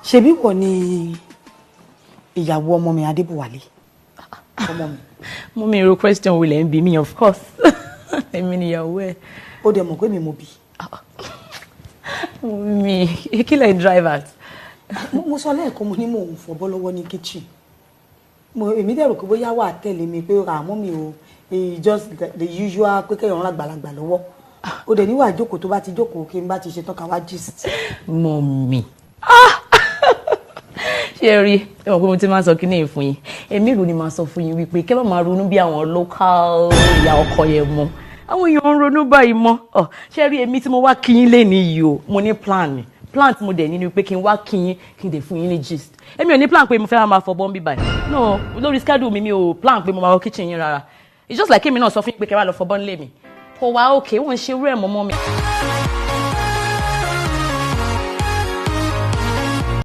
Ṣebí wọ ni ìyàwó ọmọ mi Adébùwálé. Ọmọ mi. Mommy, your question will be me, of course. I mean, ìyàwó ẹ. Ó dẹ̀ mọ̀ pé mi mo bí. Mommy, kí lẹ drive at. Mo sọ lẹ́ẹ̀kan mo ní mò ń fọbọ́ lọ́wọ́ ní kitchen. Èmi dẹ̀ rò pé bóyá wà tẹ̀lé mi pé ra mọ́ mi o just the usual pé kéèyàn lágbàlagbà lọ́wọ́. Ó dẹ̀ níwà jókòó tó bá ti jókòó kí n bá ti ṣe tán ká wá gist. Mommy. Ṣé rí ẹ mọ̀ pé mo ti máa sọ kí ní ìfún yín. Èmi ìlú ni máa sọ fún yín wípé kẹ́ máa ronú bí àwọn local ìyá ọkọ yẹn mọ́. Àwọn èèyàn ń ronú báyìí mọ́. Ṣé rí èmi tí mo wá kí yín lénìí yìí o, mo ní plan ni. Plan tí mo dẹ̀ ní ni pé kí n wá kí yín kí n dẹ̀ fún yín ní gist. Èmi ò ní plan pé mo fẹ́ máa fọbọ́ ń bí báyìí. No, lórí schedule mi ò plan pé mo máa wọ kitchen yín rárá. It's just like èmi náà sọ fún yín pé kẹ́ wá lọ fọbọ́ nílé mi. Kò wá okay, wọ́n ń ṣe irú ẹ̀ mọ́ mi.